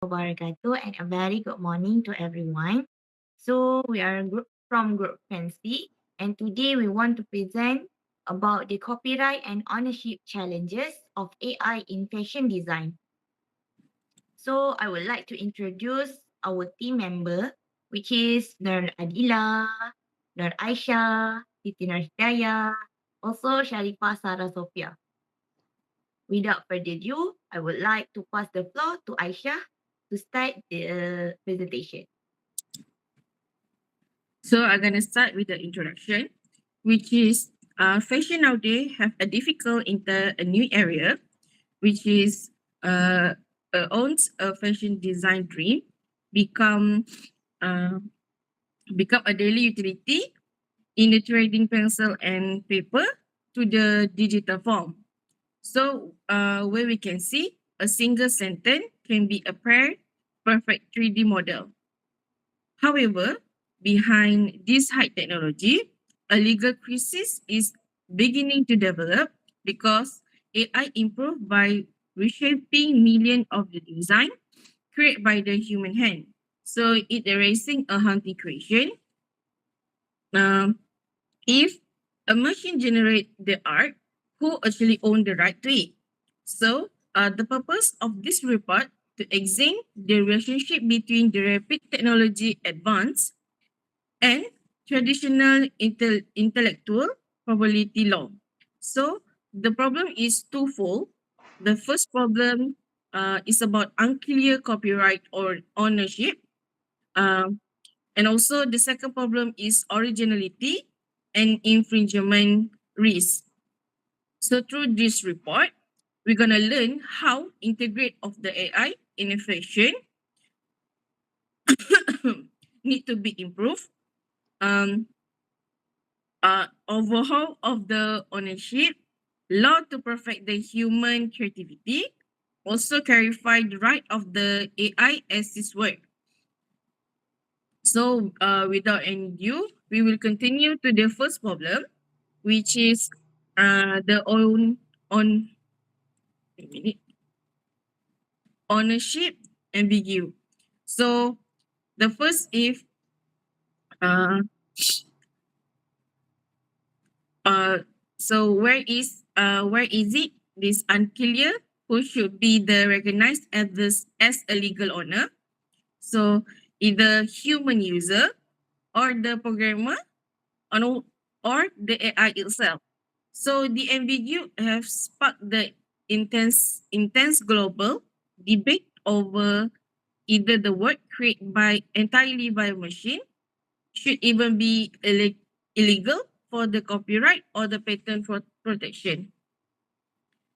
wabarakatuh, and a very good morning to everyone. So we are from Group Fancy, and today we want to present about the copyright and ownership challenges of AI in fashion design. So I would like to introduce our team member, which is Nur Adila, Nur Aisyah, Siti Norhidayah, also Syarifah Sarah Sofia. Without further ado, I would like to pass the floor to Aisyah to start the presentation. So I'm gonna start with the introduction, which is fashion nowadays have a difficult into a new area, which is owns a fashion design dream become uh, become a daily utility in the trading pencil and paper to the digital form. So where we can see a single sentence can be a perfect 3D model. However, behind this high technology, a legal crisis is beginning to develop because AI improved by reshaping millions of the design created by the human hand. So it erasing a hunting creation. Um, if a machine generate the art, who actually own the right to it? So the purpose of this report to examine the relationship between the rapid technology advance and traditional intellectual property law. So the problem is twofold. The first problem is about unclear copyright or ownership. Um, and also the second problem is originality and infringement risk. So through this report, we're gonna learn how integrate of the AI innovation need to be improved. Um, overhaul of the ownership, law to perfect the human creativity, also clarify the right of the AI as this work. So without any ado, we will continue to the first problem, which is the on wait a minute, ownership ambiguous. So the first if uh, uh so where is it this unclear who should be the recognized as this as a legal owner? So either human user or the programmer or the AI itself. So the ambiguity have sparked the intense global debate over either the work created by entirely by a machine should even be illegal for the copyright or the patent for protection.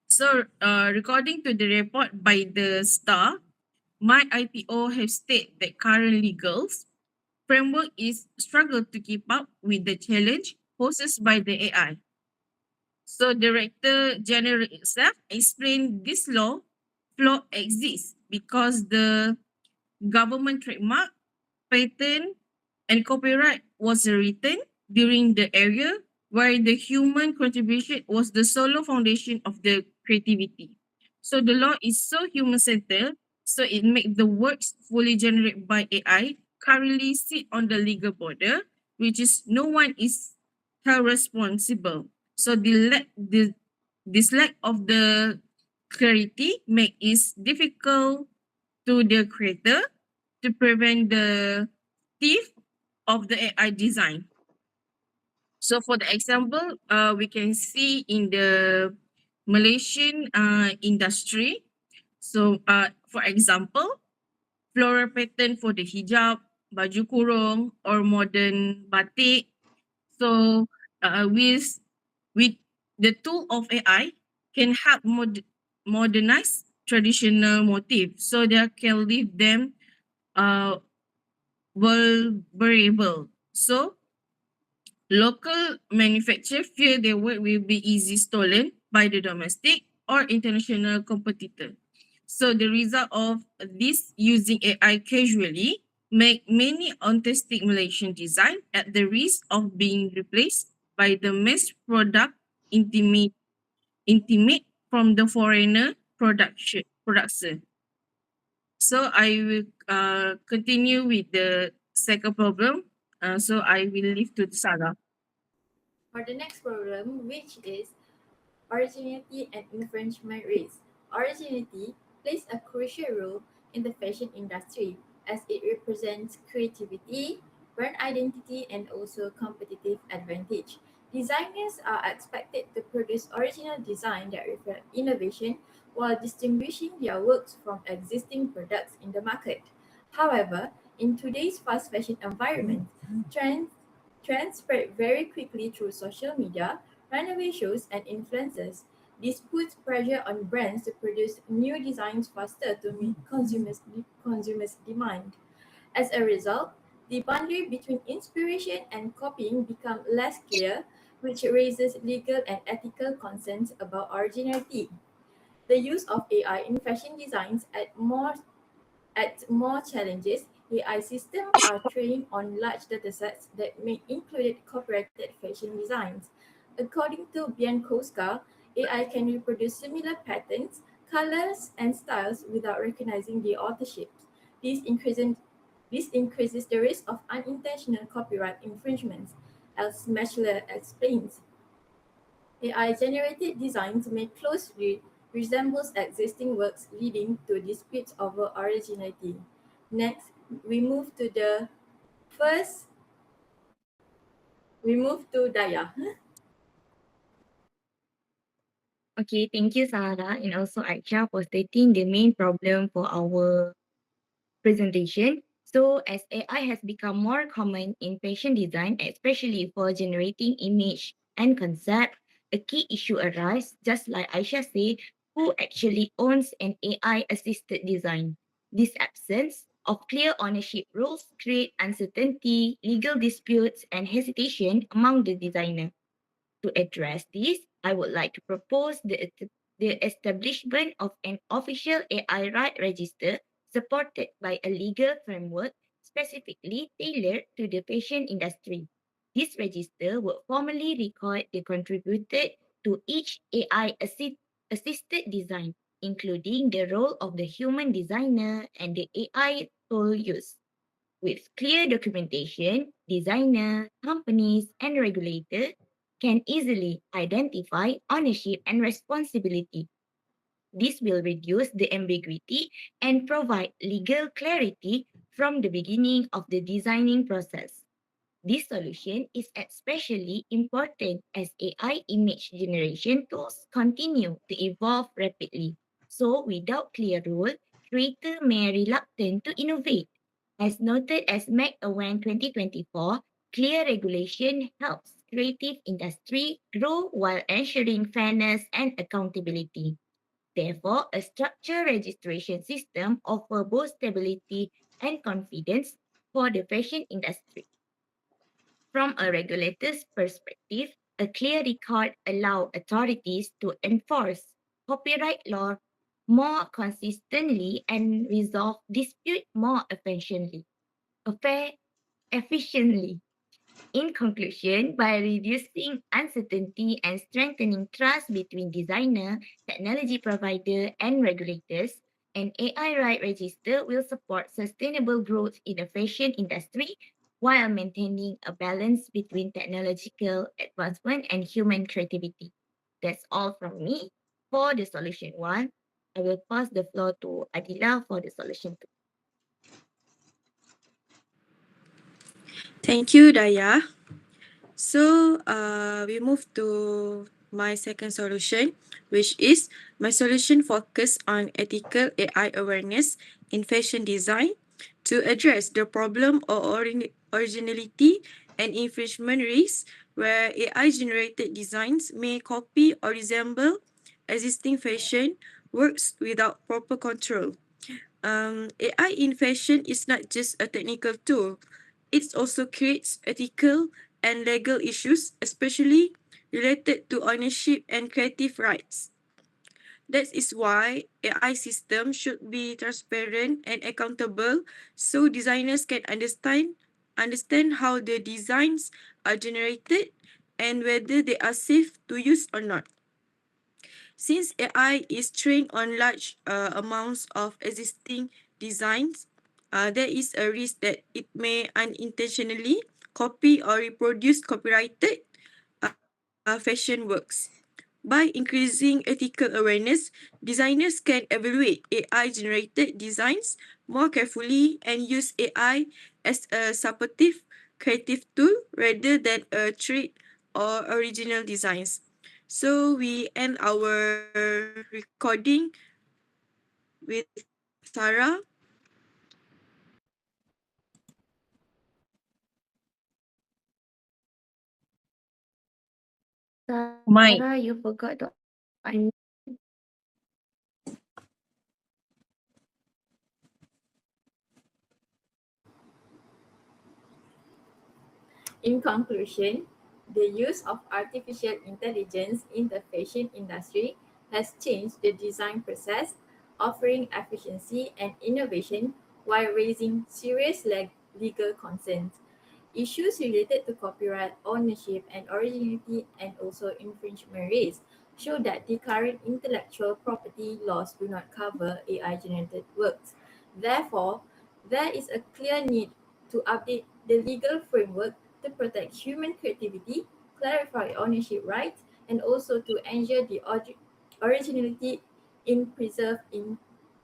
So, according to the report by the Star, my IPO have stated that current legal framework is struggle to keep up with the challenge posed by the AI. So, Director General itself explained this law flaw exists because the government trademark, patent, and copyright was written during the era where the human contribution was the solo foundation of the creativity. So the law is so human-centered, so it makes the works fully generated by AI currently sit on the legal border, which is no one is held responsible. So this lack of the clarity make it difficult to the creator to prevent the thief of the AI design. So for the example, we can see in the Malaysian industry. So for example, floral pattern for the hijab, baju kurung, or modern batik. So with the tool of AI can help modernize traditional motif, so they can leave them uh, vulnerable. So local manufacturers fear their work will be easily stolen by the domestic or international competitor. So the result of this using AI casually make many artistic Malaysian design at the risk of being replaced by the mass product intimate from the foreigner production. So I will continue with the second problem. So I will leave to Sarah. For the next problem, which is originality and infringement risk. Originality plays a crucial role in the fashion industry as it represents creativity, brand identity, and also competitive advantage. Designers are expected to produce original design that reflect innovation while distinguishing their works from existing products in the market. However, in today's fast fashion environment, trends trends spread very quickly through social media, runaway shows, and influencers. This puts pressure on brands to produce new designs faster to meet consumers' demand. As a result, the boundary between inspiration and copying become less clear, which raises legal and ethical concerns about originality. The use of AI in fashion designs adds more challenges. AI systems are trained on large datasets that may include copyrighted fashion designs. According to Biankowska, AI can reproduce similar patterns, colors, and styles without recognizing the authorship. This increases, this increases the risk of unintentional copyright infringements, as Mechler explains. AI-generated designs may closely resemble existing works, leading to disputes over originality. Next, we move to the first. We move to Daya. Okay, thank you, Sarah, and also Aisyah for stating the main problem for our presentation. So, as AI has become more common in fashion design, especially for generating image and concept, a key issue arises, just like Aisha said, who actually owns an AI-assisted design? This absence of clear ownership rules create uncertainty, legal disputes, and hesitation among the designer. To address this, I would like to propose the establishment of an official AI right register supported by a legal framework specifically tailored to the fashion industry. This register would formally record the contributed to each assisted design, including the role of the human designer and the AI tool used. With clear documentation, designers, companies, and regulators can easily identify ownership and responsibility. This will reduce the ambiguity and provide legal clarity from the beginning of the designing process. This solution is especially important as AI image generation tools continue to evolve rapidly. So, without clear rule, creators may reluctant to innovate. As noted as McAwan 2024, clear regulation helps creative industry grow while ensuring fairness and accountability. Therefore, a structured registration system offers both stability and confidence for the fashion industry. From a regulator's perspective, a clear record allows authorities to enforce copyright law more consistently and resolve dispute more efficiently. In conclusion, by reducing uncertainty and strengthening trust between designer, technology provider, and regulators, an AI right register will support sustainable growth in the fashion industry while maintaining a balance between technological advancement and human creativity. That's all from me for the solution one. I will pass the floor to Adila for the solution two. Thank you, Daya. So we move to my second solution, which is my solution focus on ethical AI awareness in fashion design to address the problem of originality and infringement risks where AI generated designs may copy or resemble existing fashion works without proper control. AI in fashion is not just a technical tool, it also creates ethical and legal issues, especially related to ownership and creative rights. That is why AI systems should be transparent and accountable so designers can understand how the designs are generated and whether they are safe to use or not. Since AI is trained on large amounts of existing designs, there is a risk that it may unintentionally copy or reproduce copyrighted fashion works. By increasing ethical awareness, designers can evaluate AI generated designs more carefully and use AI as a supportive creative tool rather than a threat or original designs. So we end our recording with Sarah. My Sarah, you forgot to unmute. In conclusion, the use of artificial intelligence in the fashion industry has changed the design process, offering efficiency and innovation while raising serious legal concerns. Issues related to copyright ownership and originality and also infringement risks show that the current intellectual property laws do not cover AI generated works. Therefore, there is a clear need to update the legal framework to protect human creativity, clarify ownership rights, and also to ensure the originality in preserved in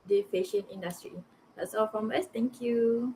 the fashion industry. That's all from us. Thank you.